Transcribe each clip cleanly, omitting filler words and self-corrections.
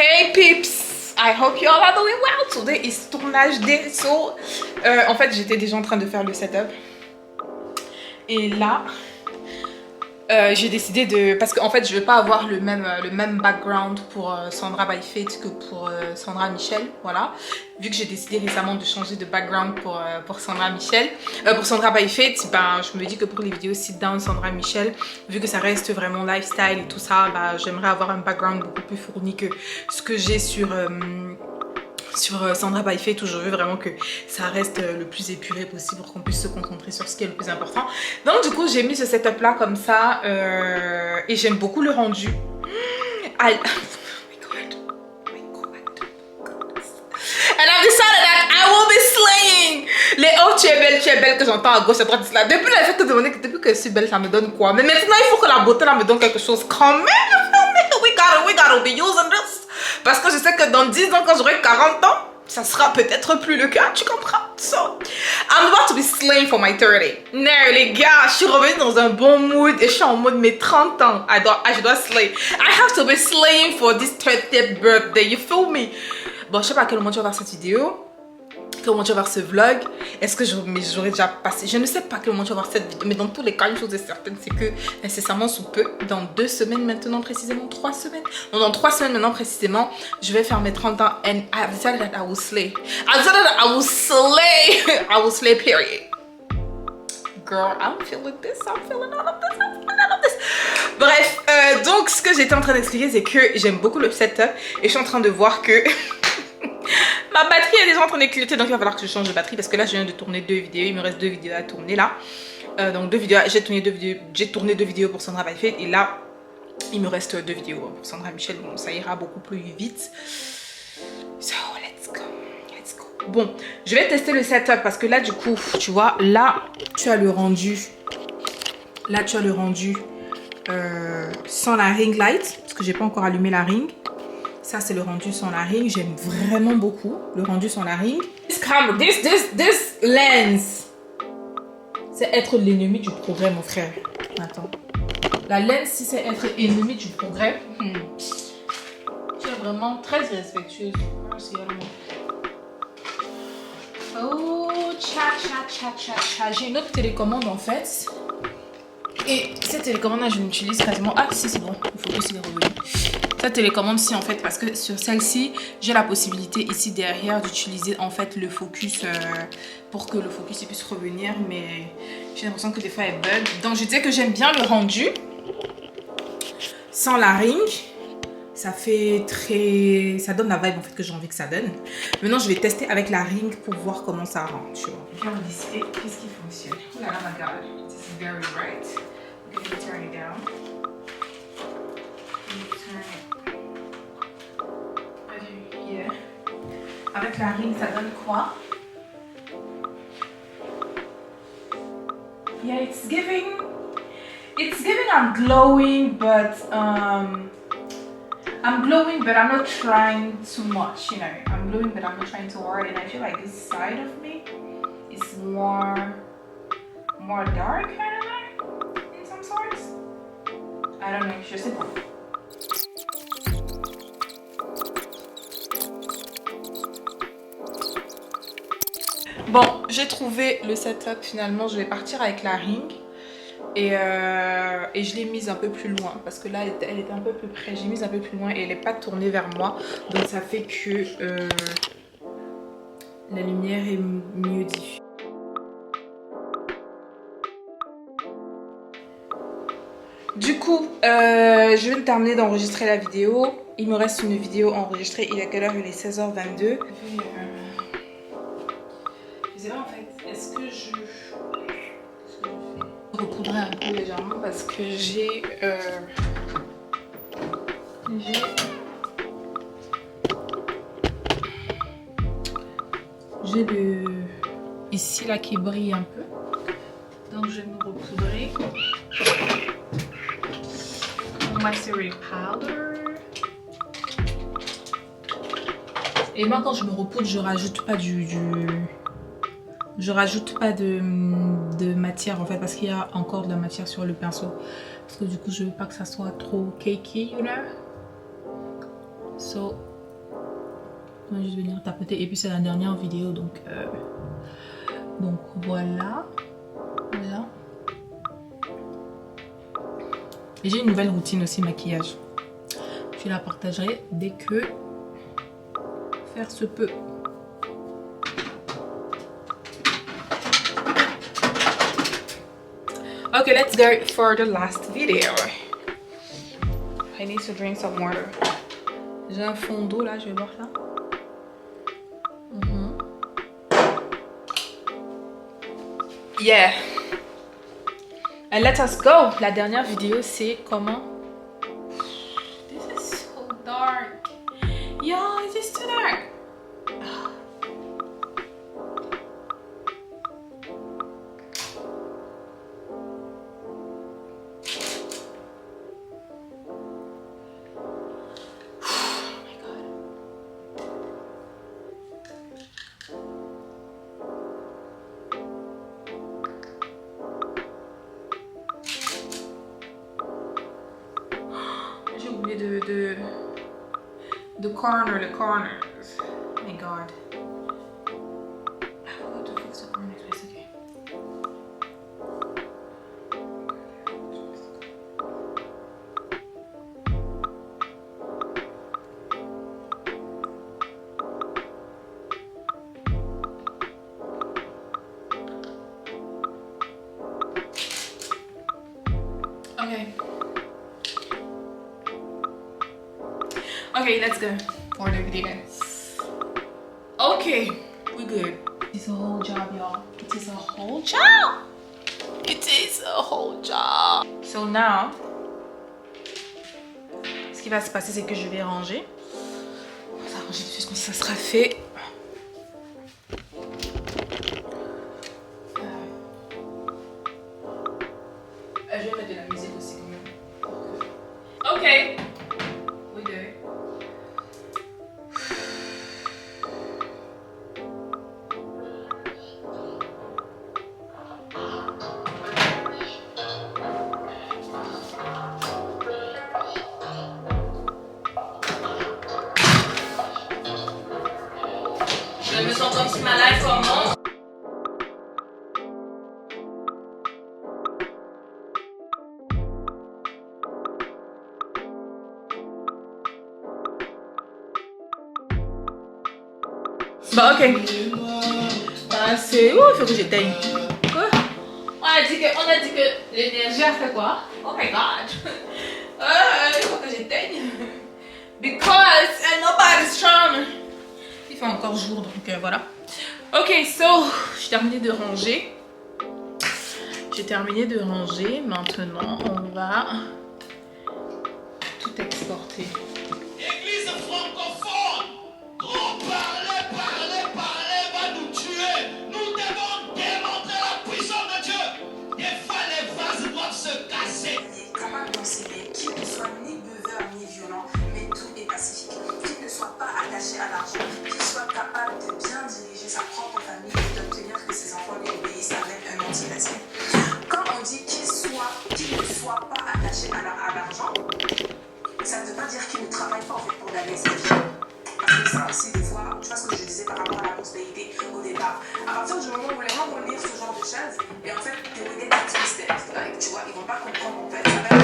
Hey peeps, I hope you all are doing well. Today is tournage day. So, en fait, j'étais déjà en train de faire le setup. Et là, j'ai décidé de... Parce qu'en fait, je ne veux pas avoir le même background pour Sandra by Fate que pour Sandra Michel. Voilà. Vu que j'ai décidé récemment de changer de background pour Sandra Michel. Pour Sandra by Fate, ben, je me dis que pour les vidéos sit down Sandra Michel, vu que ça reste vraiment lifestyle et tout ça, ben, j'aimerais avoir un background beaucoup plus fourni que ce que j'ai sur Sandra by Fate, où je veux vraiment que ça reste le plus épuré possible pour qu'on puisse se concentrer sur ce qui est le plus important. Donc du coup j'ai mis ce setup là comme ça et j'aime beaucoup le rendu. And I've decided that I will be slaying. Les oh tu es belle que j'entends à gauche à droite là. Depuis la fait que depuis que je suis belle ça me donne quoi. Mais maintenant il faut que la beauté là me donne quelque chose quand même. We gotta be using this. Parce que je sais que dans 10 ans, quand j'aurai 40 ans, ça sera peut-être plus le cas, tu comprends? So, I'm about to be slaying for my 30. Non, les gars, je suis revenue dans un bon mood et je suis en mode mes 30 ans. Je dois slay. I have to be slaying for this 30th birthday, you feel me? Bon, je sais pas à quel moment tu vas voir cette vidéo. Comment tu vas voir ce vlog? Est-ce que j'aurais déjà passé? Je ne sais pas à quel moment tu vas voir cette vidéo, mais dans tous les cas, une chose est certaine, c'est que nécessairement sous peu, dans 2 semaines maintenant précisément, 3 semaines, non, dans 3 semaines maintenant précisément, je vais faire mes 30 ans and I have decided that I will slay. I decided that I will slay. I will slay, period. Girl, I'm feeling this, I'm feeling all of this, I'm feeling all of this. Bref, donc ce que j'étais en train d'expliquer, c'est que j'aime beaucoup le setup et je suis en train de voir que... ma batterie est déjà en train d'éclater, donc il va falloir que je change de batterie parce que là je viens de tourner 2 vidéos, il me reste 2 vidéos à tourner là. Donc 2 vidéos, j'ai tourné 2 vidéos pour Sandra by Fate et là il me reste 2 vidéos pour Sandra Michel, bon ça ira beaucoup plus vite. So let's go. Bon, je vais tester le setup parce que là du coup, tu vois, là tu as le rendu. Là tu as le rendu sans la ring light parce que j'ai pas encore allumé la ring. Ça, c'est le rendu sans la ring. J'aime vraiment beaucoup le rendu sans la ring. This lens, c'est être l'ennemi du progrès, mon frère. Attends. La lens, si c'est être ennemi du progrès, tu es vraiment très irrespectueuse. Oh, cha. J'ai une autre télécommande en fait. Et cette télécommande là, je l'utilise quasiment. Ah, si, c'est bon. Il faut aussi les revenu. Cette télécommande-ci, en fait, parce que sur celle-ci, j'ai la possibilité ici derrière d'utiliser en fait le focus pour que le focus puisse revenir. Mais j'ai l'impression que des fois, elle bug. Donc, je disais que j'aime bien le rendu sans la ring. Ça fait très... ça donne la vibe en fait que j'ai envie que ça donne. Maintenant, je vais tester avec la ring pour voir comment ça rend. Tu vois. Je vais décider qu'est-ce qui fonctionne. Oh là là, my God. This is very bright. Okay, let me turn it down. Yeah. Avec la ring, ça donne quoi? Yeah, it's giving I'm glowing, but I'm not trying too much, you know. I'm glowing, but I'm not trying too hard, and I feel like this side of me is more dark, kind of, in some sorts. I don't know, je sais pas. Bon, j'ai trouvé le setup finalement, je vais partir avec la ring et je l'ai mise un peu plus loin parce que là elle était un peu plus près, j'ai mise un peu plus loin et elle n'est pas tournée vers moi, donc ça fait que la lumière est mieux diffusée. Du coup, je viens de terminer d'enregistrer la vidéo, il me reste une vidéo enregistrée, il est à quelle heure? Il est 16h22. Je sais pas en fait, est-ce que je repoudrer un peu légèrement parce que j'ai le ici là qui brille un peu, donc je vais me repoudrer. Mascara powder. Et moi quand je me repoudre, je rajoute pas je rajoute pas de matière en fait parce qu'il y a encore de la matière sur le pinceau. Parce que du coup je veux pas que ça soit trop cakey, you know. So On va juste venir tapoter. Et puis c'est la dernière vidéo, donc voilà. Voilà. Et j'ai une nouvelle routine aussi maquillage. Je la partagerai dès que faire se peut. Okay, let's go for the last video. I need to drink some water. J'ai un fond d'eau là, je vais boire ça. Yeah. And let us go. La dernière vidéo, c'est comment. This is so dark. Yo, it is too dark. The corners. Oh my god. I forgot to fix the corners, but it's okay. Okay. Okay, let's go for the video. Okay, we good. It's a whole job, y'all. It is a whole job. It is a whole job. So now, ce qui va se passer, c'est que je vais ranger. On va ranger tout de suite quand ça sera fait. Je vais mettre de la musique aussi quand même. Okay. We good. Je me sens comme si ma life commence. Bah ok. Bah c'est... Oh, il faut que j'éteigne. Quoi? On a dit que l'énergie a fait quoi? Oh my god. Il faut que j'éteigne. Because nobody's strong. Il fait encore jour, donc voilà. Ok, so, j'ai terminé de ranger. Maintenant, on va tout exporter. Église francophone, trop parler va nous tuer. Nous devons démontrer la puissance de Dieu. Des fois, les vases doivent se casser. Capable d'enseigner qu'il ne soit ni buveur ni violent, mais doux et pacifique, qu'il ne soit pas attaché à l'argent, qu'il soit capable de bien diriger sa propre famille et d'obtenir que ses enfants lui obéissent avec un anti-respect. Quand on dit qu'il ne soit pas attaché à l'argent, ça ne veut pas dire qu'il ne travaille pas en fait pour gagner sa vie. Parce que ça aussi, des fois, tu vois ce que je disais par rapport à la prospérité au départ. À partir du moment où les gens vont lire ce genre de choses, et en fait, they will get twisted. Like, tu vois, ils vont pas comprendre en fait. Ça va être...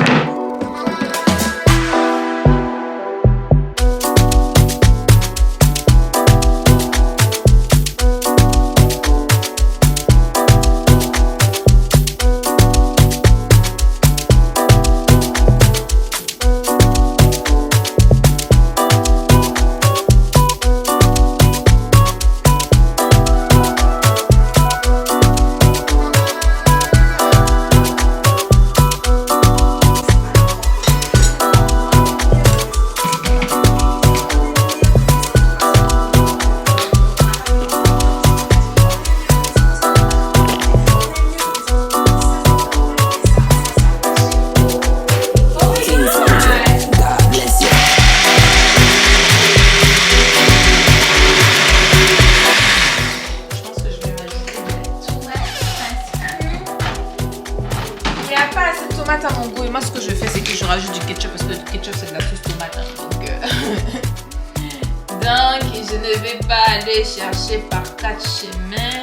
je ne vais pas aller chercher par 4 chemins.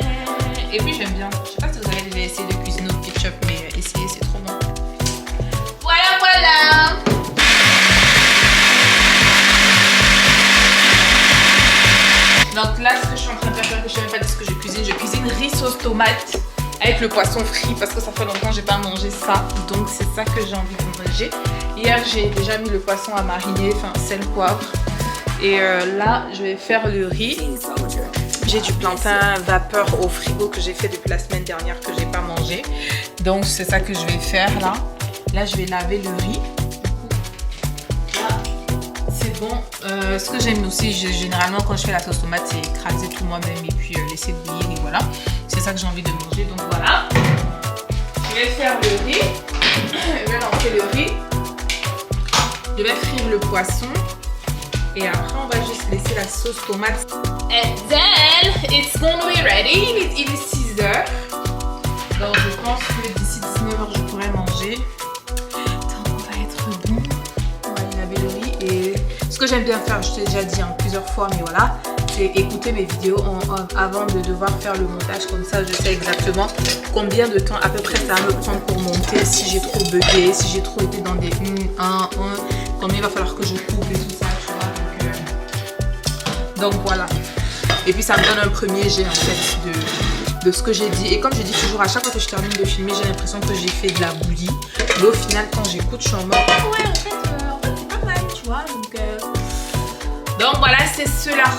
Et puis j'aime bien. Je sais pas si vous avez déjà essayé de cuisiner au ketchup, mais essayez, c'est trop bon. Voilà, voilà. Donc là, ce que je suis en train de faire, que je ne sais même pas de ce que je cuisine riz sauce tomate avec le poisson frit parce que ça fait longtemps que j'ai pas mangé ça. Donc c'est ça que j'ai envie de manger. Hier, j'ai déjà mis le poisson à mariner, enfin sel, poivre. Et là, je vais faire le riz. J'ai du plantain vapeur au frigo que j'ai fait depuis la semaine dernière que j'ai pas mangé. Donc c'est ça que je vais faire là. Là, je vais laver le riz. Là, c'est bon. Ce que j'aime aussi, généralement quand je fais la sauce tomate, c'est écraser tout moi-même et puis laisser bouillir et voilà. C'est ça que j'ai envie de manger. Donc voilà. Je vais faire le riz. Je vais lancer le riz. Je vais frire le poisson. Et après, on va juste laisser la sauce tomate. And then, it's gonna be ready. Il est 6 h. Donc, je pense que d'ici 19 h, je pourrai manger. Donc, on va être bon. On va y laver le riz. Et ce que j'aime bien faire, je t'ai déjà dit plusieurs fois, mais voilà, c'est écouter mes vidéos avant de devoir faire le montage. Comme ça, je sais exactement combien de temps à peu près ça va me prendre pour monter. Si j'ai trop bugué, si j'ai trop été dans des combien il va falloir que je coupe et tout ça. Donc voilà. Et puis ça me donne un premier jet en fait de ce que j'ai dit. Et comme je dis toujours, à chaque fois que je termine de filmer, j'ai l'impression que j'ai fait de la bouillie. Mais au final, quand j'écoute, je suis en mode ah ouais, en fait c'est pas mal, tu vois. Donc voilà, c'est cela.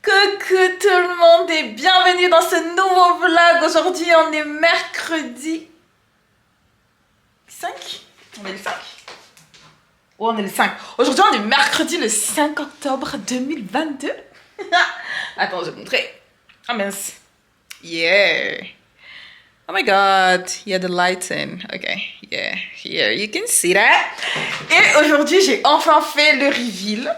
Coucou tout le monde et bienvenue dans ce nouveau vlog. Aujourd'hui on est mercredi 5. On est le 5. Oh, on est le 5. Aujourd'hui on est mercredi le 5 octobre 2022. Attends, je vais te montrer. Ah mince. Yeah. Oh my god. Il y a the lights in. Ok. Yeah. Here you can see that. Et aujourd'hui j'ai enfin fait le reveal.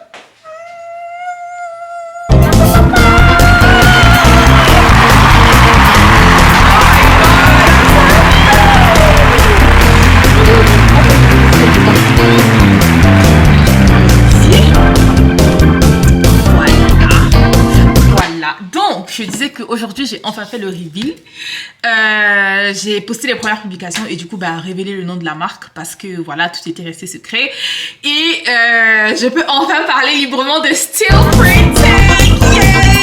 Je disais qu'aujourd'hui j'ai enfin fait le reveal. J'ai posté les premières publications et du coup révélé le nom de la marque parce que voilà, tout était resté secret. Et je peux enfin parler librement de Still Printing. Yay, yay, yay,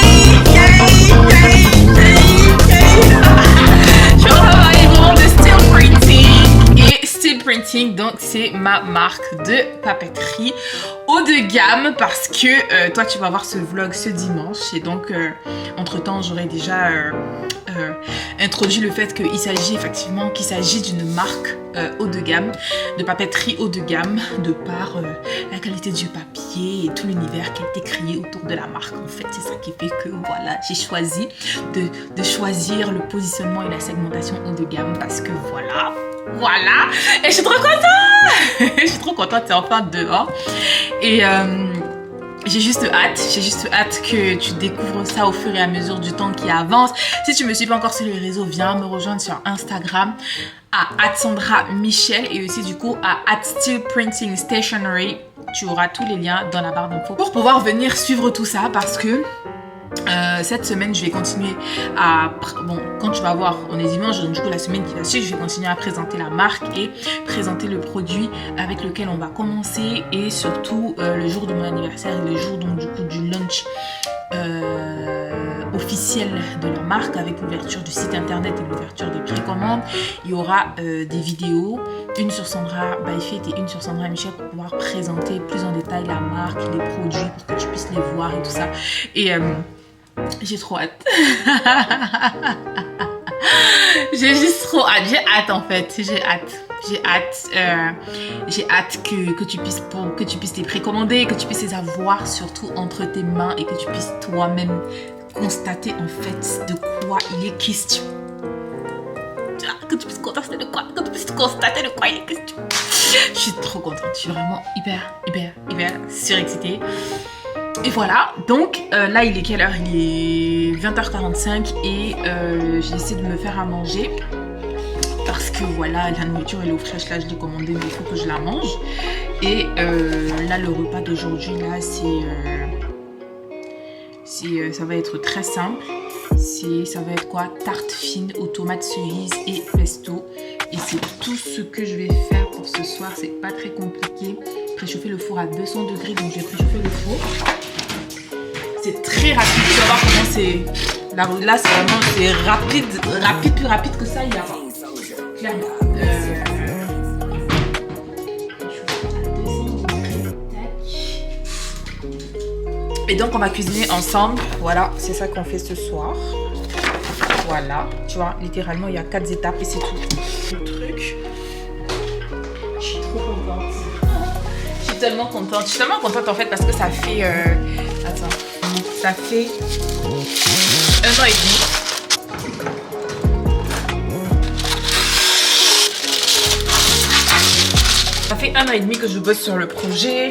yay, yay. Je peux enfin parler librement de Still Printing. Et Still Printing, donc c'est ma marque de papeterie haut de gamme parce que toi tu vas voir ce vlog ce dimanche et donc entre temps j'aurais déjà introduit le fait qu'il s'agit d'une marque haut de gamme, de papeterie haut de gamme de par la qualité du papier et tout l'univers qui a été créé autour de la marque. En fait c'est ça qui fait que voilà, j'ai choisi de choisir le positionnement et la segmentation haut de gamme parce que voilà, et je suis trop contente. Je suis trop contente, c'est enfin dehors. Et j'ai juste hâte que tu découvres ça au fur et à mesure du temps qui avance. Si tu me suis pas encore sur les réseaux, viens me rejoindre sur Instagram à @SandraMichel et aussi du coup à @StillPrintingStationery. Tu auras tous les liens dans la barre d'infos pour pouvoir venir suivre tout ça parce que cette semaine je vais continuer à quand tu vas voir, on est dimanche, donc du coup la semaine qui va suivre je vais continuer à présenter la marque et présenter le produit avec lequel on va commencer et surtout le jour de mon anniversaire et le jour donc du coup du launch officiel de la marque avec l'ouverture du site internet et l'ouverture des précommandes. Il y aura des vidéos, une sur Sandra by Fit et une sur Sandra Michel pour pouvoir présenter plus en détail la marque, les produits pour que tu puisses les voir et tout ça. Et j'ai trop hâte. J'ai juste trop hâte. J'ai hâte en fait. J'ai hâte que tu puisses les précommander, que tu puisses les avoir surtout entre tes mains et que tu puisses toi-même constater en fait de quoi il est question. Que tu puisses constater de quoi il est question. Je suis trop contente. Je suis vraiment hyper surexcitée. Et voilà, donc là il est quelle heure? Il est 20h45 et j'ai essayé de me faire à manger. Parce que voilà, la nourriture elle est au fraîche, là je l'ai commandée, mais il faut que je la mange. Et là le repas d'aujourd'hui là ça va être très simple. Ça va être quoi? Tarte fine aux tomates cerises et pesto. Et c'est tout ce que je vais faire pour ce soir. C'est pas très compliqué. Préchauffer le four à 200 degrés. Donc je vais préchauffer le four. C'est très rapide. Tu vas voir comment c'est. Là c'est vraiment rapide. Plus rapide que ça, il n'y a pas. Clairement. Et donc on va cuisiner ensemble. Voilà, c'est ça qu'on fait ce soir. Voilà, tu vois, littéralement il y a 4 étapes et c'est tout. Le truc. Je suis trop contente. Je suis tellement contente. Je suis tellement contente en fait parce que ça fait. Attends. Ça fait 1 an et demi. Ça fait 1 an et demi que je bosse sur le projet.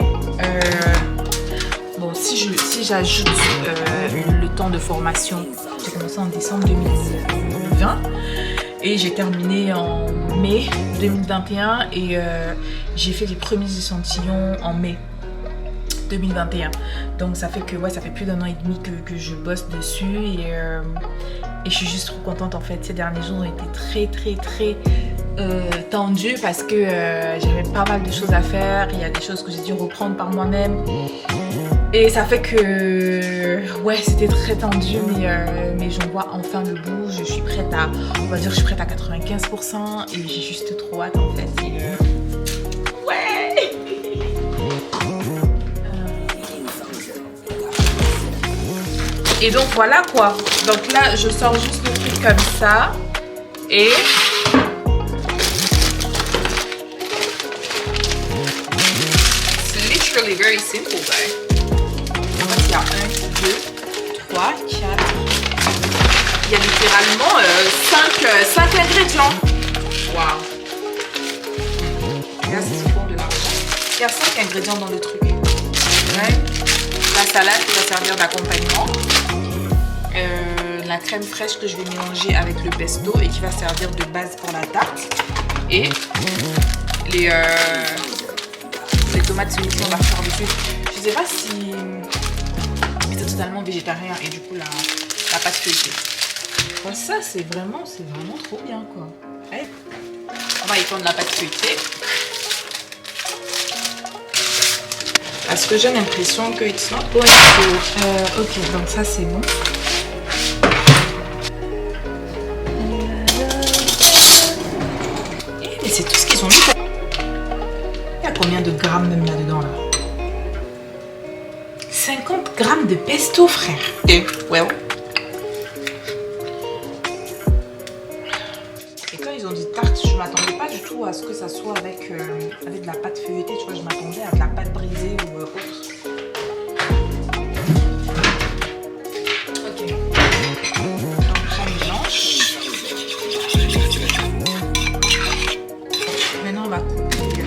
Bon, si j'ajoute le temps de formation, j'ai commencé en décembre 2020 et j'ai terminé en mai 2021 et j'ai fait les premiers échantillons en mai 2021. Donc ça fait que ouais, ça fait plus d'1 an et demi que je bosse dessus et je suis juste trop contente en fait. Ces derniers jours ont été très tendus parce que j'avais pas mal de choses à faire. Il y a des choses que j'ai dû reprendre par moi-même. Et ça fait que ouais, c'était très tendu, mais j'en vois enfin le bout. Je suis prête à, on va dire, je suis prête à 95% et j'ai juste trop hâte en fait. Ouais. Et donc voilà quoi. Donc là, je sors juste le truc comme ça et it's literally very simple, guys. Il y a 1, 2, 3, 4. Il y a littéralement 5 ingrédients. Waouh. Là, c'est pour de l'argent. Il y a 5 ingrédients dans le truc. Ouais. La salade qui va servir d'accompagnement. La crème fraîche que je vais mélanger avec le pesto et qui va servir de base pour la tarte. Et les tomates cerises qu'on va faire dessus. Je sais pas si c'est totalement végétarien et du coup la pâte feuilletée. Bon, ça c'est vraiment trop bien quoi. Ouais. On va étendre la pâte feuilletée. Parce que j'ai l'impression que it's not going to. Ok, donc ça c'est bon. Et c'est tout ce qu'ils ont mis. Il y a combien de grammes même là-dedans là? 50 grammes de pesto, frère. Et ouais. Et quand ils ont dit tarte, je m'attendais pas du tout à ce que ça soit avec de la pâte feuilletée. Tu vois, je m'attendais à de la pâte brisée ou autre. Ok. Donc, crème blanche. Maintenant, on va couper les tomates.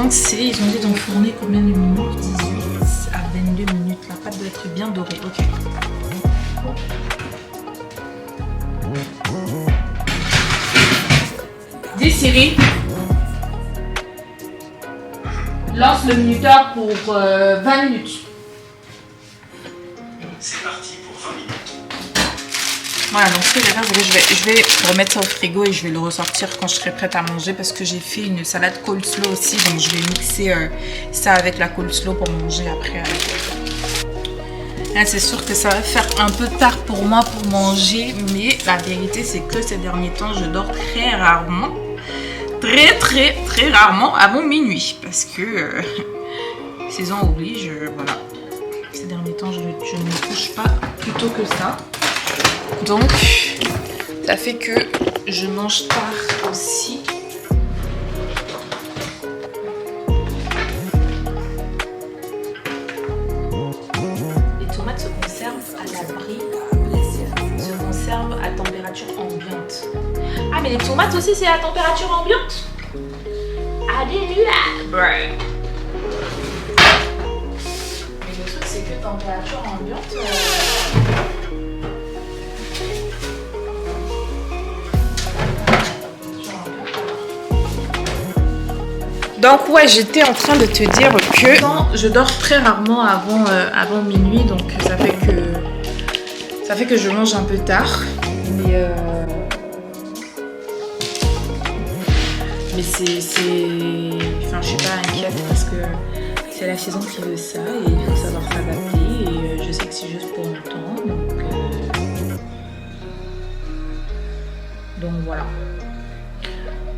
Donc ils ont dit d'enfourner combien de minutes? 18 à 22 minutes. La pâte doit être bien dorée. Ok. Dis Siri. Lance le minuteur pour 20 minutes. C'est parti pour 20 minutes. Voilà, donc ce que je vais faire, c'est que je vais remettre ça au frigo et je vais le ressortir quand je serai prête à manger parce que j'ai fait une salade coleslaw aussi, donc je vais mixer ça avec la coleslaw pour manger après. Là, c'est sûr que ça va faire un peu tard pour moi pour manger, mais la vérité c'est que ces derniers temps, je dors très rarement. Très rarement avant minuit parce que saison oblige, voilà. Ces derniers temps, je ne me couche pas plus tôt que ça. Donc, ça fait que je mange tard aussi. Les tomates se conservent à l'abri, se conservent à température ambiante. Ah, mais les tomates aussi, c'est à température ambiante? Alléluia! Mais le truc, c'est que température ambiante... Donc ouais, j'étais en train de te dire que je dors très rarement avant minuit, donc ça fait que je mange un peu tard. Mais c'est enfin je suis pas inquiète parce que c'est la saison qui veut ça et il faut savoir s'adapter et je sais que c'est juste pour longtemps, donc voilà.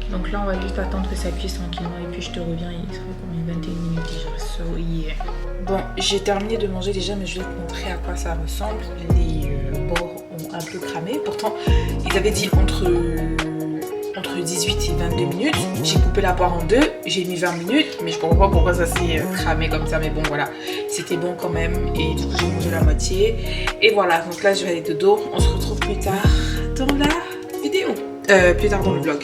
Donc là, on va juste attendre que ça cuise tranquillement et puis je te reviens. Il sera combien? 21 minutes déjà. So yeah. Bon, j'ai terminé de manger déjà, mais je vais te montrer à quoi ça ressemble. Les bords ont un peu cramé. Pourtant, ils avaient dit entre 18 et 22 minutes. J'ai coupé la poire en deux. J'ai mis 20 minutes, mais je comprends pas pourquoi ça s'est cramé comme ça. Mais bon, voilà. C'était bon quand même. Et du coup, j'ai mangé la moitié. Et voilà. Donc là, je vais aller dodo. On se retrouve plus tard dans la vidéo. Plus tard dans le vlog.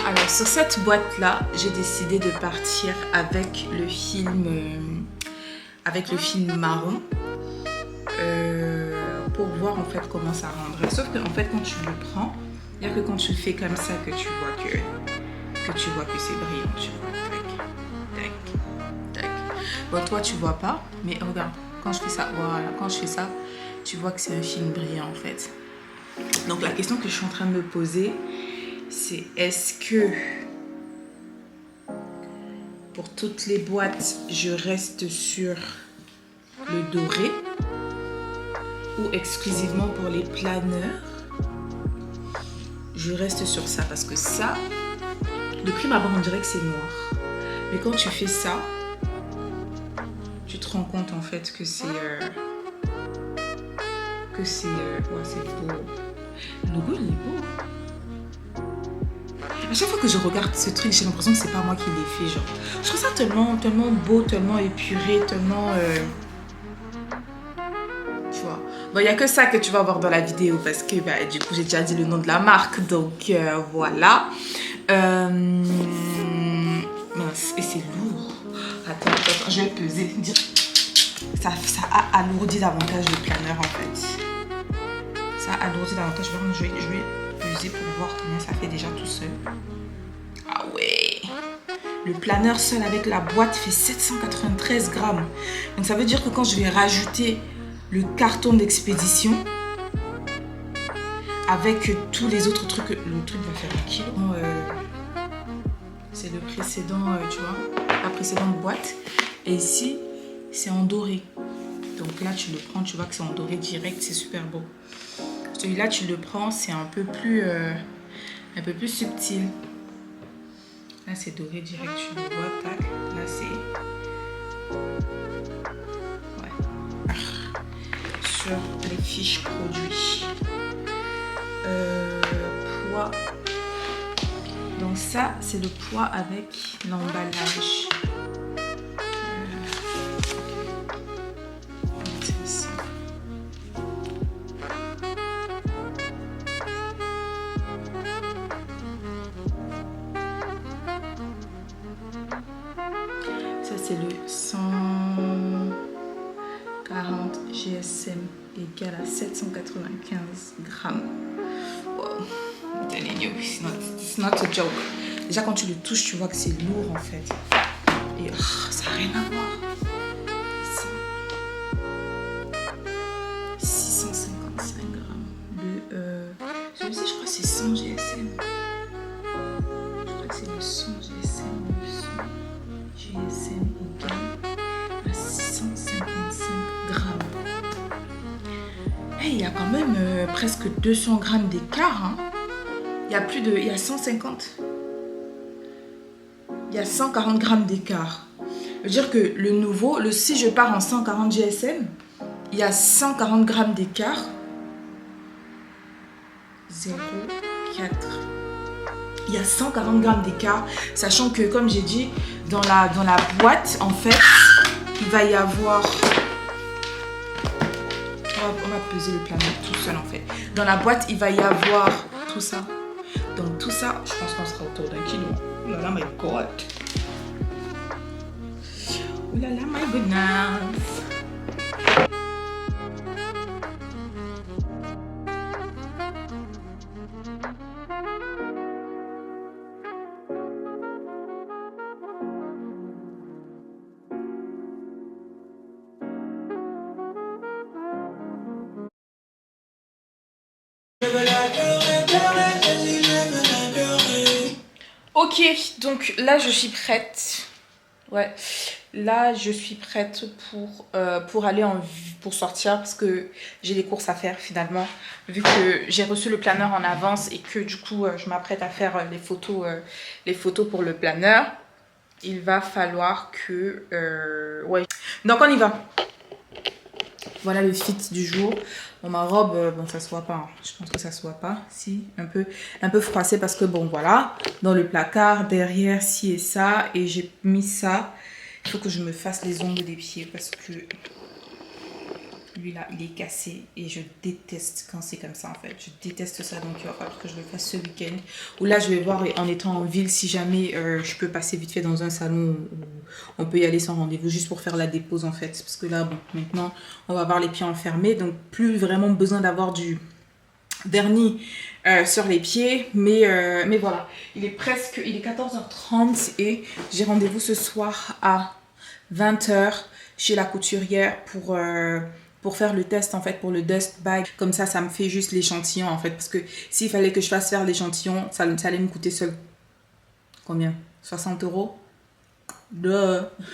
Alors sur cette boîte là, j'ai décidé de partir avec le film marron pour voir en fait comment ça rendrait. Sauf que en fait quand tu le prends, il n'y a que quand tu le fais comme ça que tu vois que c'est brillant, tu vois. Tac, tac, tac. Bon toi tu vois pas, mais regarde, quand je fais ça, voilà, quand je fais ça, tu vois que c'est un film brillant en fait. Donc la question que je suis en train de me poser, c'est est-ce que pour toutes les boîtes, je reste sur le doré ou exclusivement pour les planeurs, je reste sur ça parce que ça, de prime abord, on dirait que c'est noir. Mais quand tu fais ça, tu te rends compte en fait que c'est ouais, c'est beau. Le logo il est beau. À chaque fois que je regarde ce truc, j'ai l'impression que c'est pas moi qui l'ai fait, genre. Je trouve ça tellement beau, tellement épuré, tellement... Tu vois. Bon, il n'y a que ça que tu vas voir dans la vidéo parce que, bah, du coup, j'ai déjà dit le nom de la marque. Donc, voilà. Mince, et c'est lourd. Attends, je vais peser. Ça a alourdi davantage le planeur, en fait. Ça a alourdi davantage. Je vais peser pour voir combien ça fait déjà tout seul. Ah ouais, le planeur seul avec la boîte fait 793 grammes. Donc ça veut dire que quand je vais rajouter le carton d'expédition avec tous les autres trucs, le truc va faire 1 kilo. C'est le précédent, tu vois, la précédente boîte. Et ici, c'est en doré. Donc là, tu le prends, tu vois que c'est en doré direct, c'est super beau. Celui-là, tu le prends, c'est un peu plus subtil. Là, c'est doré direct, tu le vois, tac. Là, c'est... Ouais. sur les fiches produits. Poids. Donc ça, c'est le poids avec l'emballage. Ça, c'est le 140 GSM égale à 795 grammes. Wow. I'm telling you, it's not a joke. Déjà, quand tu le touches, tu vois que c'est lourd en fait. Et ça n'a rien à voir. 655 grammes. Celui-ci, je crois que c'est 100 GSM. Je crois que c'est le 100 GSM. Le 100 GSM égale à 655 grammes. Hey, il y a quand même presque 200 grammes d'écart. Hein. Il y a 150. Il y a 140 grammes d'écart. Ça veut dire que le nouveau, si je pars en 140 GSM, il y a 140 grammes d'écart. 0,4. Il y a 140 grammes d'écart, sachant que, comme j'ai dit, dans la boîte, en fait, il va y avoir... On va peser le planeur tout seul, en fait. Dans la boîte, il va y avoir tout ça. Donc, tout ça, je pense qu'on sera autour d'un kilo. Oh là là, my God. Oh là là, my goodness. Ok, donc là je suis prête. Ouais, là je suis prête pour aller pour sortir parce que j'ai des courses à faire finalement. Vu que j'ai reçu le planeur en avance et que du coup je m'apprête à faire les photos pour le planeur. Il va falloir que... ouais, donc on y va. Voilà le fit du jour. Bon, ma robe, bon, ça se voit pas. Hein. Je pense que ça se voit pas. Si, un peu froissée parce que, bon, voilà. Dans le placard, derrière, ci et ça. Et j'ai mis ça. Il faut que je me fasse les ongles des pieds parce que lui, là, il est cassé. Et je déteste quand c'est comme ça, en fait. Je déteste ça. Donc, il va falloir que je le fasse ce week-end. Ou là, je vais voir en étant en ville si jamais je peux passer vite fait dans un salon où on peut y aller sans rendez-vous juste pour faire la dépose, en fait. Parce que là, bon, maintenant, on va avoir les pieds enfermés. Donc, plus vraiment besoin d'avoir du vernis sur les pieds. Mais voilà. Il est 14h30 et j'ai rendez-vous ce soir à 20h chez la couturière pour faire le test en fait, pour le dust bag. Comme ça me fait juste l'échantillon en fait. Parce que s'il fallait que je fasse faire l'échantillon, ça allait me coûter seul. Combien? 60 €?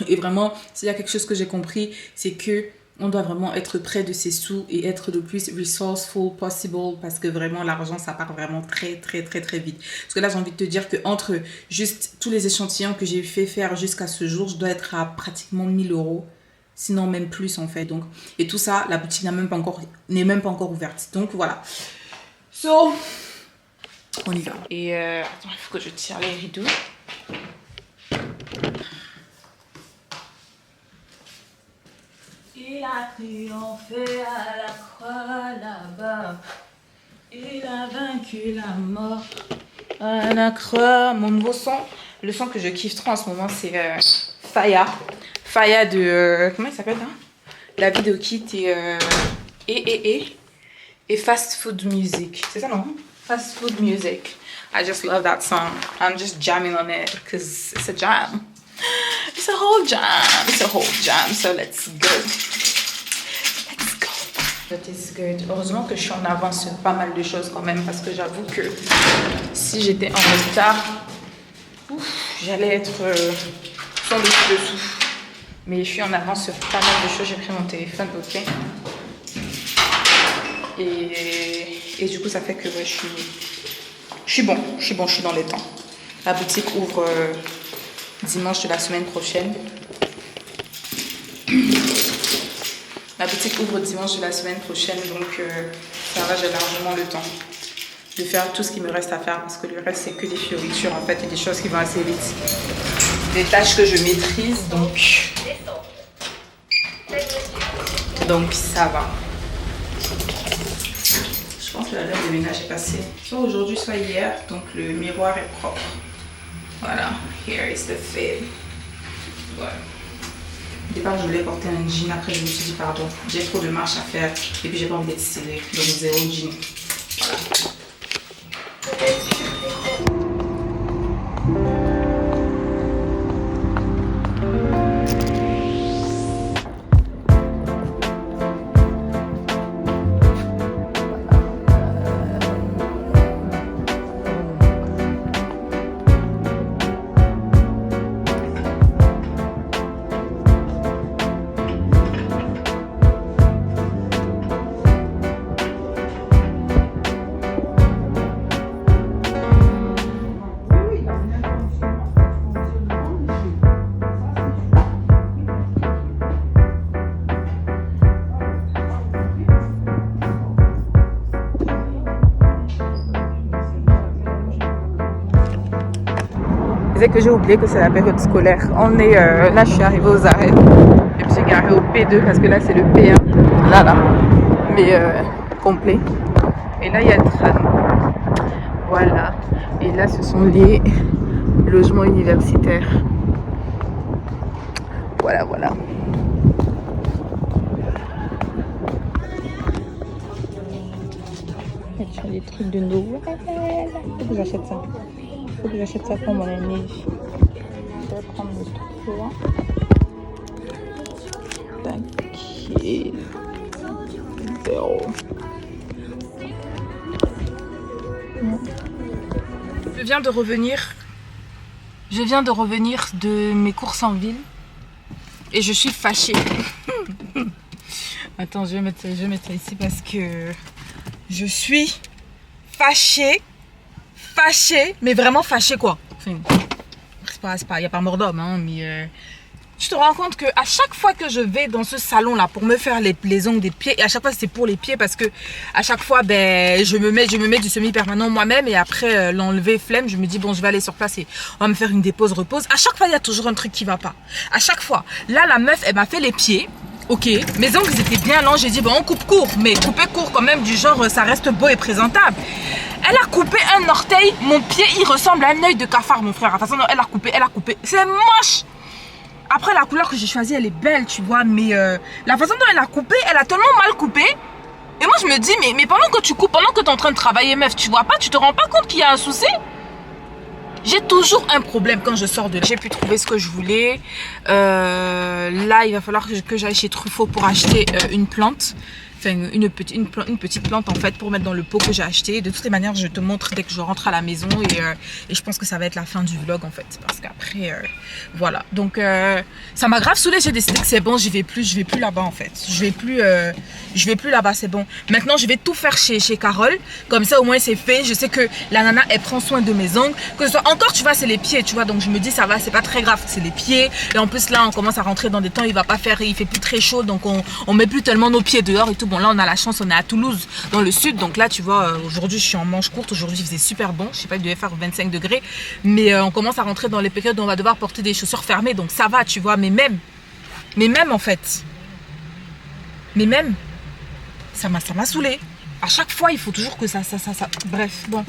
Et vraiment, s'il y a quelque chose que j'ai compris, c'est que on doit vraiment être près de ses sous et être le plus resourceful possible parce que vraiment l'argent ça part vraiment très vite. Parce que là j'ai envie de te dire que entre juste tous les échantillons que j'ai fait faire jusqu'à ce jour, je dois être à pratiquement 1000 €. Sinon même plus en fait. Donc, et tout ça, la boutique n'est même pas encore ouverte. Donc voilà. So, on y va. Et attends, il faut que je tire les rideaux. Il a triomphé à la croix là-bas. Il a vaincu la mort à la croix. Mon nouveau son, le son que je kiffe trop en ce moment, c'est Faya. Faya de... comment il s'appelle là? La vidéo kit et Fast Food Music. C'est ça non? Fast Food Music. I just love that song. I'm just jamming on it because it's a jam. It's a whole jam. It's a whole jam. So let's go. Let's go. That is good. Heureusement que je suis en avance sur pas mal de choses quand même parce que j'avoue que si j'étais en retard, j'allais être sans dessus dessous. Mais je suis en avance sur pas mal de choses. J'ai pris mon téléphone, ok. Et du coup, ça fait que ouais, je suis dans les temps. La boutique ouvre dimanche de la semaine prochaine. La boutique ouvre dimanche de la semaine prochaine, donc ça va, j'ai largement le temps de faire tout ce qui me reste à faire parce que le reste c'est que des fioritures en fait et des choses qui vont assez vite. Des tâches que je maîtrise, donc ça va. Je pense que la lèvre de ménage est passée soit aujourd'hui soit hier, donc le miroir est propre. Voilà, here is the fit. Voilà. Au départ, je voulais porter un jean, après je me suis dit pardon, j'ai trop de marche à faire et puis j'ai pas envie d'être stylée, donc 0 jean. Voilà. C'est que j'ai oublié que c'est la période scolaire. On est là, je suis arrivée aux arrêts. Je me suis garée au P2 parce que là c'est le P1. Là. Mais complet. Et là il y a le tram. Voilà. Et là ce sont les logements universitaires. Voilà. Il y a des trucs de Noël. Faut que j'achète ça. Faut que j'achète ça pour mon année. Je vais prendre le truc là. T'inquiète. 0. Je viens de revenir de mes courses en ville et je suis fâchée. Attends, je vais mettre ça ici parce que je suis fâchée, mais vraiment fâchée quoi. Enfin, il n'y a pas mort d'homme, hein, mais tu te rends compte que à chaque fois que je vais dans ce salon là pour me faire les ongles des pieds, et à chaque fois c'est pour les pieds parce que à chaque fois je me mets du semi-permanent moi-même et après l'enlever flemme, je me dis bon je vais aller sur place et on va me faire une dépose repose. À chaque fois il y a toujours un truc qui va pas. À chaque fois. Là la meuf elle m'a fait les pieds. Ok, mes ongles ils étaient bien longs, j'ai dit bon on coupe court, mais couper court quand même du genre ça reste beau et présentable. Elle a coupé un orteil, mon pied il ressemble à un œil de cafard mon frère. De toute façon elle a coupé, c'est moche. Après la couleur que j'ai choisie elle est belle tu vois, mais la façon dont elle a coupé, elle a tellement mal coupé. Et moi je me dis mais pendant que tu coupes, pendant que tu es en train de travailler meuf, tu vois pas, tu te rends pas compte qu'il y a un souci? J'ai toujours un problème quand je sors de là. J'ai pu trouver ce que je voulais. Là, il va falloir que j'aille chez Truffaut pour acheter une plante. Enfin, une petite plante en fait pour mettre dans le pot que j'ai acheté. De toutes les manières, je te montre dès que je rentre à la maison et je pense que ça va être la fin du vlog en fait. Parce qu'après, voilà. Donc, ça m'a grave saoulée. J'ai décidé que c'est bon, je vais plus là-bas en fait. Je vais plus là-bas, c'est bon. Maintenant, je vais tout faire chez Carole. Comme ça, au moins, c'est fait. Je sais que la nana, elle prend soin de mes ongles. Que ce soit encore, tu vois, c'est les pieds, tu vois. Donc, je me dis, ça va, c'est pas très grave. C'est les pieds. Et en plus, là, on commence à rentrer dans des temps, il fait plus très chaud. Donc, on met plus tellement nos pieds dehors et tout. Bon, là, on a la chance, on est à Toulouse, dans le sud. Donc là, tu vois, aujourd'hui, je suis en manche courte. Aujourd'hui, il faisait super bon. Je sais pas, il devait faire 25 degrés. Mais on commence à rentrer dans les périodes où on va devoir porter des chaussures fermées. Donc ça va, tu vois. Mais même en fait. Mais même, ça m'a saoulée. À chaque fois, il faut toujours que ça. Bref, bon.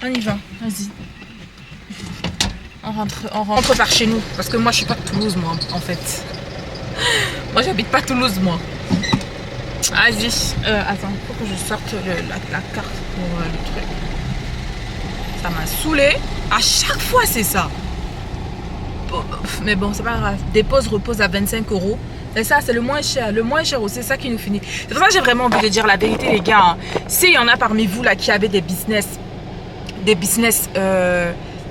On y va. Vas-y. On rentre par chez nous. Parce que moi, je suis pas de Toulouse, moi, en fait. Moi, j'habite pas Toulouse, moi. Vas-y. Attends, faut que je sorte la carte pour le truc. Ça m'a saoulée. À chaque fois, c'est ça. Mais bon, c'est pas grave. Dépose, repose à 25 €. Et ça, c'est le moins cher. Le moins cher aussi, c'est ça qui nous finit. C'est pour ça que j'ai vraiment envie de dire la vérité, les gars. S'il y en a parmi vous là qui avez des business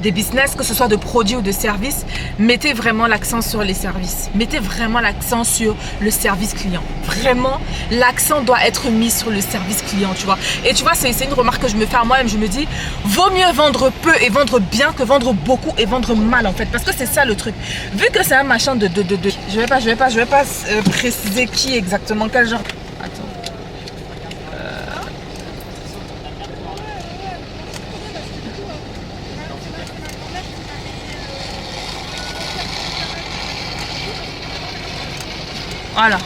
des business, que ce soit de produits ou de services, mettez vraiment l'accent sur les services. Mettez vraiment l'accent sur le service client. Vraiment, l'accent doit être mis sur le service client, tu vois. Et tu vois, c'est une remarque que je me fais à moi-même. Je me dis, vaut mieux vendre peu et vendre bien que vendre beaucoup et vendre mal, en fait. Parce que c'est ça le truc. Vu que c'est un machin de... Je vais pas préciser qui exactement, quel genre... Attends. Voilà.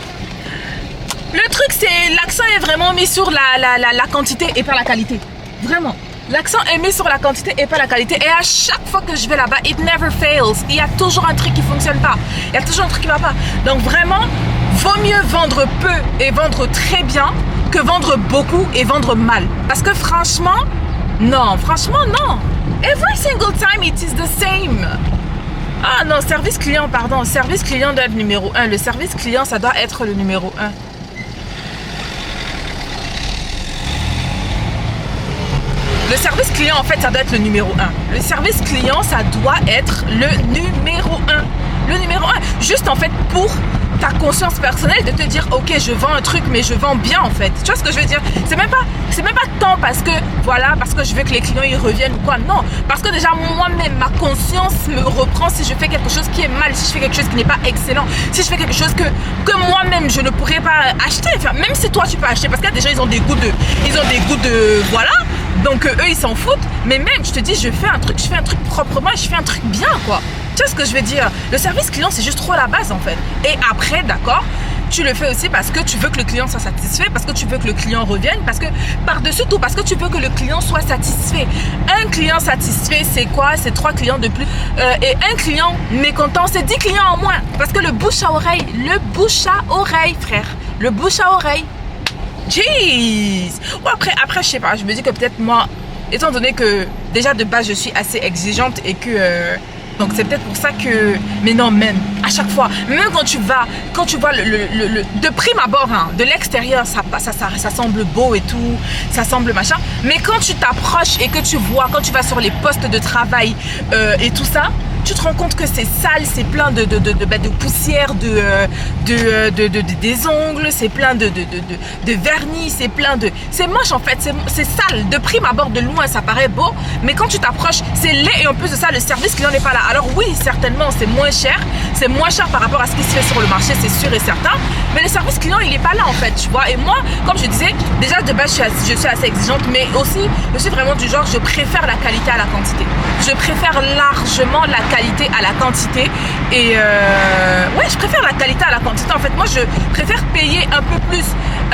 Le truc, c'est l'accent est vraiment mis sur la quantité et pas la qualité. Vraiment. L'accent est mis sur la quantité et pas la qualité. Et à chaque fois que je vais là-bas, it never fails. Il y a toujours un truc qui fonctionne pas. Il y a toujours un truc qui va pas. Donc vraiment, vaut mieux vendre peu et vendre très bien que vendre beaucoup et vendre mal. Parce que franchement, non. Every single time, it is the same. Ah non, service client, pardon. Service client doit être numéro 1. Le service client, ça doit être le numéro 1. Le service client, en fait, ça doit être le numéro 1. Le service client, ça doit être le numéro 1. Le numéro 1. Juste, en fait, pour ta conscience personnelle de te dire, ok, je vends un truc, mais je vends bien, en fait. Tu vois ce que je veux dire? C'est même pas tant parce que, voilà, parce que je veux que les clients, ils reviennent ou quoi. Non. Parce que déjà, moi-même, ma conscience me reprend si je fais quelque chose qui est mal, si je fais quelque chose qui n'est pas excellent, si je fais quelque chose que moi-même, je ne pourrais pas acheter. Enfin, même si toi, tu peux acheter, parce que déjà, ils ont des goûts de, voilà. Donc, eux, ils s'en foutent. Mais même, je te dis, je fais un truc proprement et je fais un truc bien, quoi. Tu vois ce que je veux dire? Le service client, c'est juste trop la base, en fait. Et après, d'accord, tu le fais aussi parce que tu veux que le client soit satisfait, parce que tu veux que le client revienne, parce que par-dessus tout, parce que tu veux que le client soit satisfait. Un client satisfait, c'est quoi? C'est 3 clients de plus. Et un client mécontent, c'est 10 clients en moins. Parce que le bouche à oreille, frère. Le bouche à oreille. Jeez! Bon, après, je sais pas, je me dis que peut-être moi, étant donné que déjà de base je suis assez exigeante et que donc c'est peut-être pour ça que, mais non, même à chaque fois, même quand tu vois de prime abord, hein, de l'extérieur, ça semble beau et tout, ça semble machin, mais quand tu t'approches et que tu vois, quand tu vas sur les postes de travail et tout ça, tu te rends compte que c'est sale, c'est plein de poussière, des ongles, c'est plein de vernis, c'est moche en fait, c'est sale. De prime abord, de loin, ça paraît beau, mais quand tu t'approches, c'est laid et en plus de ça, le service client n'est pas là. Alors oui, certainement, c'est moins cher par rapport à ce qui se fait sur le marché, c'est sûr et certain, mais le service client, il n'est pas là en fait, tu vois. Et moi, comme je disais, déjà de base, je suis assez exigeante, mais aussi, je suis vraiment du genre, je préfère la qualité à la quantité. Je préfère largement la qualité à la quantité et ouais, je préfère la qualité à la quantité. En fait, moi je préfère payer un peu plus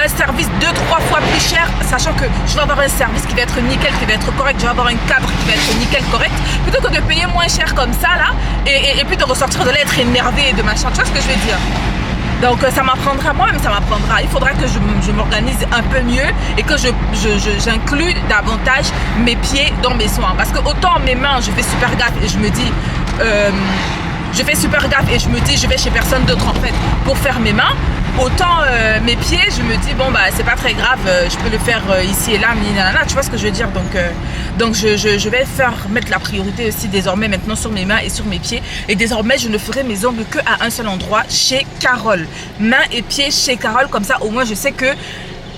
un service 2-3 fois plus cher, sachant que je vais avoir un service qui va être nickel, qui va être correct, je vais avoir un cadre qui va être nickel, correct, plutôt que de payer moins cher comme ça là et puis de ressortir de là être énervé et de machin. Tu vois ce que je veux dire? Donc ça m'apprendra, moi-même ça m'apprendra. Il faudra que je m'organise un peu mieux et que j'inclue davantage mes pieds dans mes soins. Parce que autant mes mains, je fais super gaffe et je me dis, je vais chez personne d'autre en fait pour faire mes mains. Autant mes pieds, je me dis, bon bah c'est pas très grave, je peux le faire ici et là, tu vois ce que je veux dire. Donc je vais mettre la priorité aussi désormais maintenant sur mes mains et sur mes pieds. Et désormais je ne ferai mes ongles qu'à un seul endroit, chez Carole. Mains et pieds chez Carole, comme ça au moins je sais que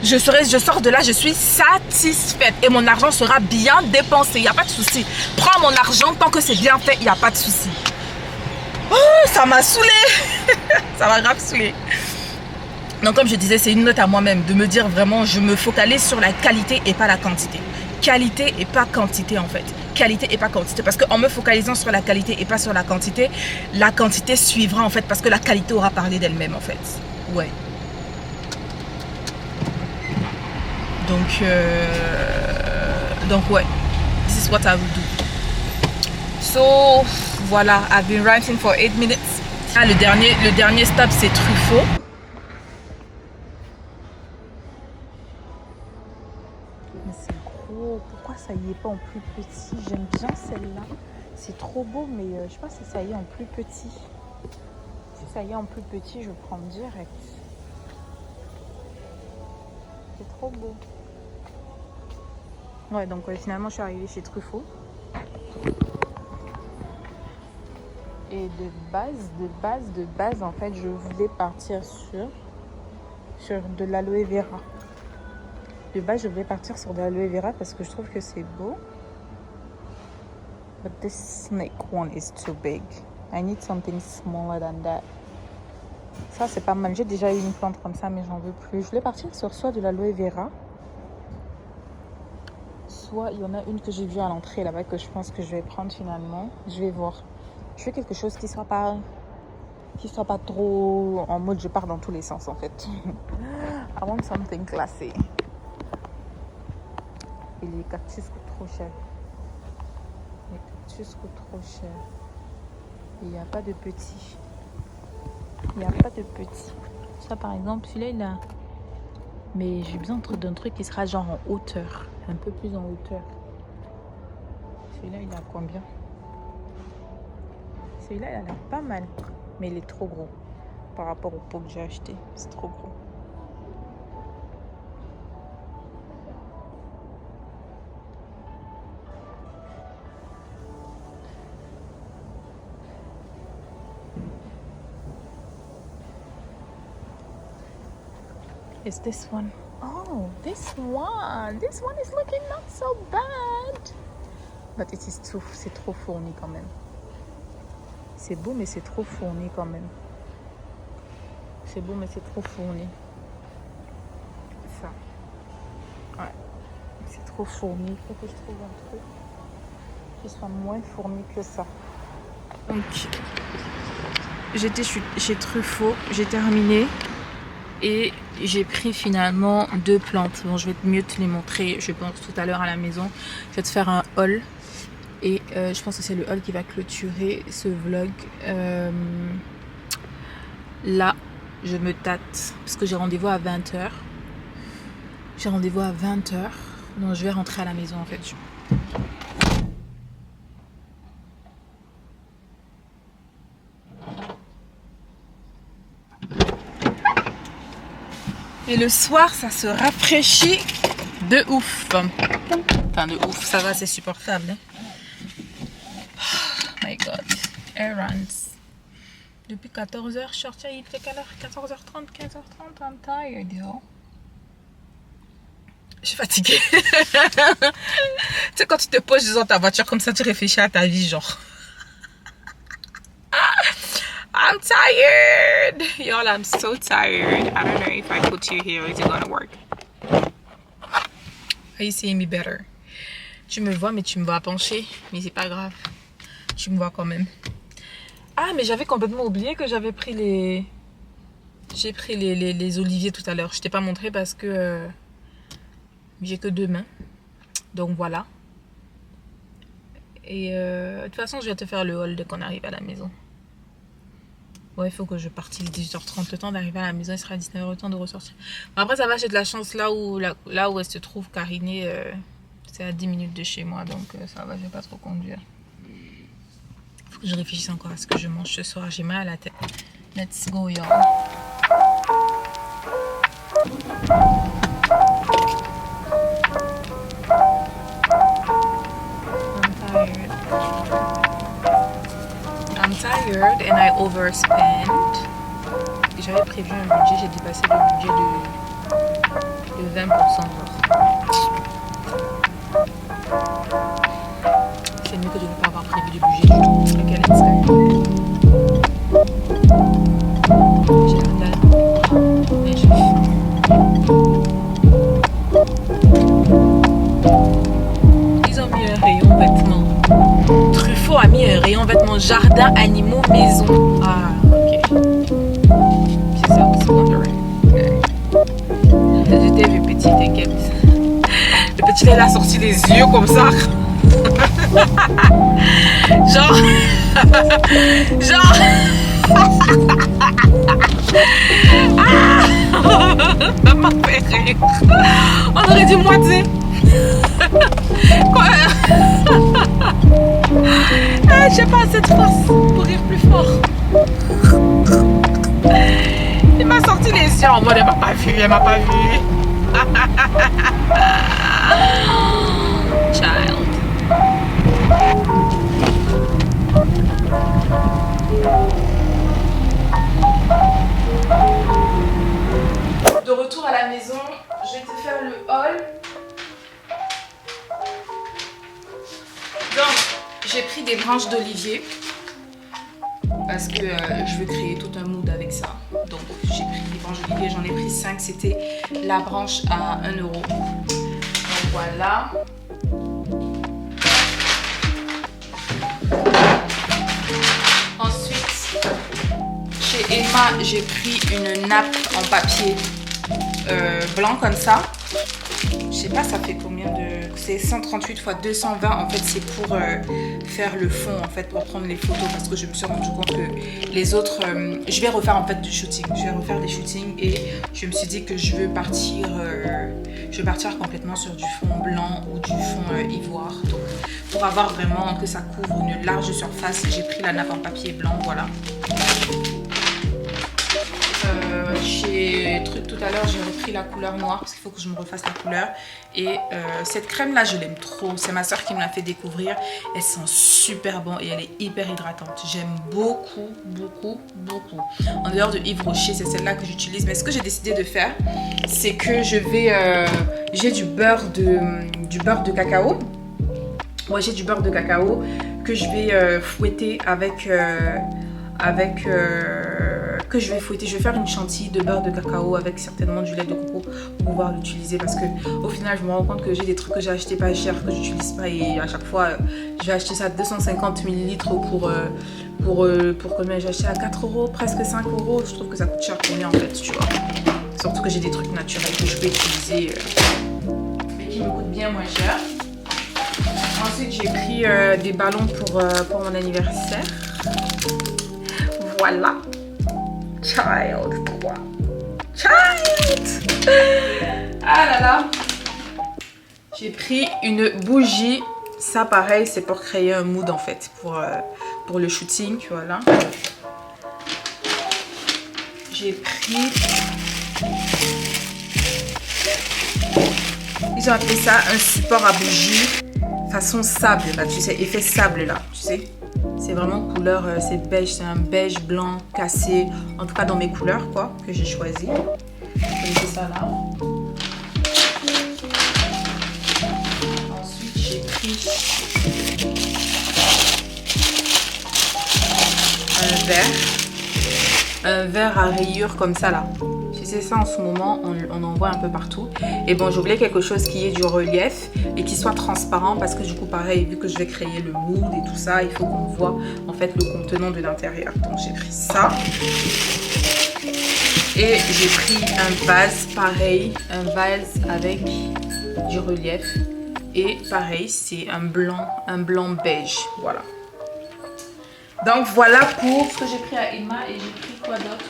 je sors de là, je suis satisfaite et mon argent sera bien dépensé, il n'y a pas de souci. Prends mon argent tant que c'est bien fait, il n'y a pas de souci. Oh, ça m'a saoulée. Ça m'a grave saoulée. Donc comme je disais, c'est une note à moi-même de me dire vraiment, je me focalise sur la qualité et pas la quantité. Qualité et pas quantité en fait. Qualité et pas quantité. Parce qu'en me focalisant sur la qualité et pas sur la quantité suivra en fait parce que la qualité aura parlé d'elle-même en fait. Ouais. Donc ouais. This is what I will do. So voilà, I've been writing for 8 minutes. Ah, le dernier stop c'est Truffaut. Pourquoi ça y est pas en plus petit? J'aime bien celle-là. C'est trop beau, mais je sais pas si ça y est en plus petit. Si ça y est en plus petit, je prends direct. C'est trop beau. Ouais, donc finalement, je suis arrivée chez Truffaut. Et de base, en fait, je voulais partir sur de l'aloe vera. De base, je voulais partir sur de l'aloe vera parce que je trouve que c'est beau. But this snake one is too big. I need something smaller than that. Ça, c'est pas mal. J'ai déjà eu une plante comme ça, mais j'en veux plus. Je voulais partir sur soit de l'aloe vera, soit il y en a une que j'ai vue à l'entrée là-bas que je pense que je vais prendre finalement. Je vais voir. Je veux quelque chose qui soit pas trop en mode je pars dans tous les sens en fait. I want something classy. Et les cactus coûtent trop cher. Les cactus coûtent trop cher. Il n'y a pas de petits. Il n'y a pas de petits. Ça par exemple, celui-là il a... Mais j'ai besoin d'un truc qui sera genre en hauteur. Un peu plus en hauteur. Celui-là il a combien? Celui-là il a l'air pas mal. Mais il est trop gros. Par rapport au pot que j'ai acheté. C'est trop gros. Is this one? Oh, this one. This one is looking not so bad. But it is too, c'est trop fourni quand même. C'est beau, mais c'est trop fourni quand même. C'est beau, mais c'est trop fourni. Ça. Ouais. C'est trop fourni. Il faut que je trouve un truc qui soit moins fourni que ça. Donc, j'étais chez Truffaut. J'ai terminé. Et j'ai pris finalement 2 plantes. Bon, je vais mieux te les montrer, je pense, tout à l'heure à la maison. Je vais te faire un haul. Et je pense que c'est le haul qui va clôturer ce vlog. Là, je me tâte. Parce que j'ai rendez-vous à 20h. J'ai rendez-vous à 20h. Donc, je vais rentrer à la maison, en fait. Et le soir, ça se rafraîchit de ouf. Enfin, de ouf, ça va, c'est supportable. Hein. Oh my god. Errands. Depuis 14h, je suis sortie, il fait quelle heure? 14h30, 15h30, I'm tired, yo. Je suis fatiguée. Tu sais, quand tu te poses dans ta voiture comme ça, tu réfléchis à ta vie, genre. I'm tired. Y'all, I'm so tired. I don't know if I put you here, is it gonna work? Are you seeing me better? Tu me vois, mais tu me vois pencher. Mais c'est pas grave. Tu me vois quand même. Ah, mais j'avais complètement oublié que j'avais pris les... J'ai pris les oliviers tout à l'heure. Je t'ai pas montré parce que... j'ai que 2 mains. Donc voilà. Et de toute façon, je vais te faire le haul dès qu'on arrive à la maison. Ouais, il faut que je parte il est 18h30. Le temps d'arriver à la maison, il sera 19h, le temps de ressortir. Bon, après, ça va, j'ai de la chance là où elle se trouve, Carinée. C'est à 10 minutes de chez moi, donc ça va, je vais pas trop conduire. Faut que je réfléchisse encore à ce que je mange ce soir. J'ai mal à la tête. Let's go, y'all. I'm tired and I overspent. J'avais prévu un budget, j'ai dépassé le budget de 20%. C'est mieux que de ne pas avoir prévu de budget du tout. Ok, let's go. J'ai la dalle. Mais j'ai faim. Ils ont mis un rayon vêtements. Truffaut a mis un rayon vêtements jardin, animaux, maison. Ah, ok. C'est ça, I was wondering. J'étais vu petit, t'inquiète. Le petit, il a sorti les yeux comme ça. Genre. Ah, ça m'a fait rire. On aurait dit moitié. Quoi? J'ai pas assez de force pour rire plus fort. Il m'a sorti les yeux en mode elle m'a pas vu, elle m'a pas vu. Child. j'ai pris des branches d'olivier parce que je veux créer tout un mood avec ça. Donc j'ai pris des branches d'olivier, j'en ai pris 5, c'était la branche à 1 €. Donc voilà. Ensuite, chez Emma, j'ai pris une nappe en papier blanc comme ça. Je sais pas ça fait combien de... C'est 138 x 220 en fait, c'est pour faire le fond en fait, pour prendre les photos parce que je me suis rendu compte que les autres... je vais refaire en fait du shooting, je vais refaire des shootings et je me suis dit que je veux partir complètement sur du fond blanc ou du fond ivoire. Donc pour avoir vraiment que ça couvre une large surface, j'ai pris la nappe en papier blanc, voilà. Chez Truc tout à l'heure, j'ai repris la couleur noire parce qu'il faut que je me refasse la couleur. Et cette crème là, je l'aime trop. C'est ma soeur qui me l'a fait découvrir. Elle sent super bon et elle est hyper hydratante. J'aime beaucoup, beaucoup, beaucoup. En dehors de Yves Rocher, c'est celle-là que j'utilise. Mais ce que j'ai décidé de faire, c'est que je vais... j'ai du beurre de cacao. Moi, j'ai du beurre de cacao que je vais fouetter que je vais fouetter. Je vais faire une chantilly de beurre de cacao avec certainement du lait de coco pour pouvoir l'utiliser parce que au final je me rends compte que j'ai des trucs que j'ai acheté pas cher que j'utilise pas et à chaque fois je vais acheter ça 250 ml pour combien j'ai acheté à 4 €, presque 5 €. Je trouve que ça coûte cher pour moi en fait, tu vois. Surtout que j'ai des trucs naturels que je peux utiliser mais qui me coûtent bien moins cher. Ensuite j'ai pris des ballons pour mon anniversaire. Voilà. Child 3. Child. Ah là là. J'ai pris une bougie. Ça pareil, c'est pour créer un mood en fait. Pour le shooting, tu vois là. J'ai pris... Ils ont appelé ça un support à bougie. Façon sable là, tu sais. Effet sable là, tu sais. C'est vraiment couleur, c'est beige, c'est un beige blanc cassé, en tout cas dans mes couleurs quoi, que j'ai choisi. J'ai fait ça là. Ensuite j'ai pris un verre à rayures comme ça là. Tu sais ça en ce moment on en voit un peu partout. Et bon j'ai oublié quelque chose qui est du relief et qui soit transparent parce que du coup pareil vu que je vais créer le mood et tout ça il faut qu'on voit en fait le contenant de l'intérieur. Donc j'ai pris ça et j'ai pris un vase pareil, un vase avec du relief et pareil c'est un blanc beige, voilà. Donc voilà pour ce que j'ai pris à Emma et j'ai pris quoi d'autre?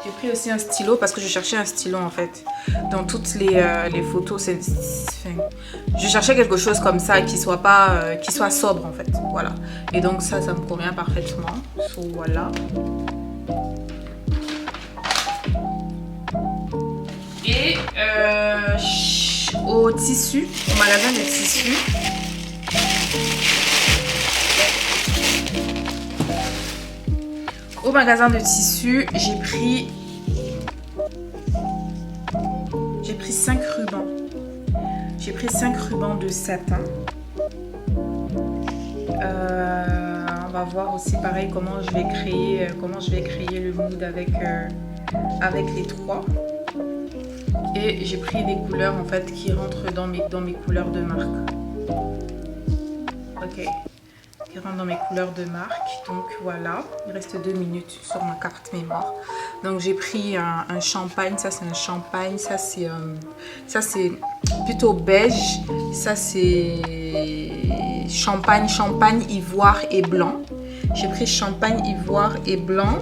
J'ai pris aussi un stylo parce que je cherchais un stylo en fait. Dans toutes les photos, je cherchais quelque chose comme ça qui soit pas, qui soit sobre en fait. Voilà. Et donc ça me convient parfaitement. So, voilà. Et au tissu, au magasin de tissus. Au magasin de tissus, j'ai pris 5 rubans. J'ai pris 5 rubans de satin. On va voir aussi pareil comment je vais créer le mood avec les 3. Et j'ai pris des couleurs en fait qui rentrent dans mes couleurs de marque. Ok. Qui rentre dans mes couleurs de marque. Donc voilà, il reste 2 minutes sur ma carte mémoire. Donc j'ai pris un champagne, ça c'est un champagne, ça c'est plutôt beige, ça c'est champagne, ivoire et blanc. J'ai pris champagne, ivoire et blanc.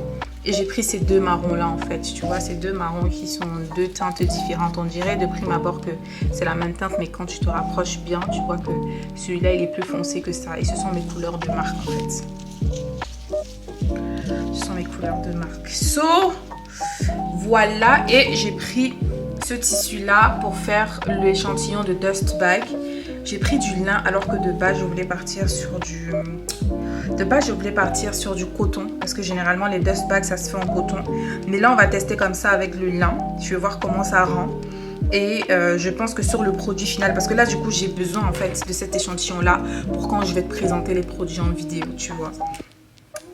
Et j'ai pris ces 2 marrons là en fait, tu vois, ces 2 marrons qui sont 2 teintes différentes. On dirait de prime abord que c'est la même teinte, mais quand tu te rapproches bien, tu vois que celui-là il est plus foncé que ça. Et ce sont mes couleurs de marque en fait. Ce sont mes couleurs de marque. So, voilà, et j'ai pris ce tissu là pour faire l'échantillon de dust bag. J'ai pris du lin alors que de base je voulais partir sur du... coton parce que généralement les dust bags ça se fait en coton. Mais là on va tester comme ça avec le lin. Je vais voir comment ça rend. Et je pense que sur le produit final, parce que là du coup j'ai besoin en fait de cet échantillon là pour quand je vais te présenter les produits en vidéo, tu vois.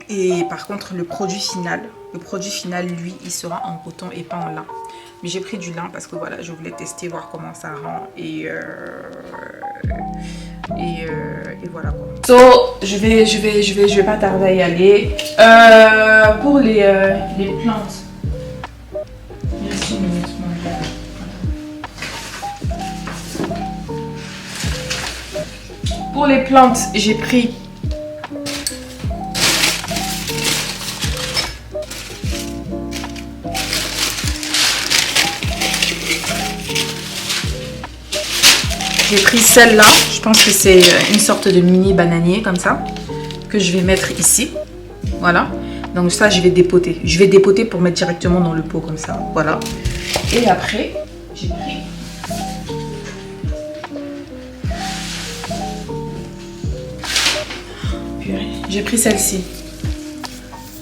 Et par contre le produit final lui il sera en coton et pas en lin. Mais j'ai pris du lin parce que voilà, je voulais tester, voir comment ça rend et voilà quoi. So je vais pas tarder à y aller. Pour les plantes. Merci, une minute, mon gars. Pour les plantes, j'ai pris celle-là. Je pense que c'est une sorte de mini bananier comme ça que je vais mettre ici. Voilà. Donc ça, je vais dépoter. Je vais dépoter pour mettre directement dans le pot comme ça. Voilà. Et après, j'ai pris celle-ci.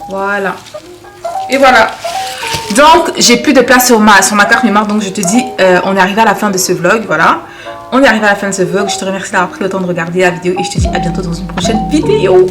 Voilà. Et voilà. Donc, j'ai plus de place sur ma carte mémoire. Donc, je te dis, on est arrivé à la fin de ce vlog. Voilà. On est arrivé à la fin de ce vlog. Je te remercie d'avoir pris le temps de regarder la vidéo. Et je te dis à bientôt dans une prochaine vidéo.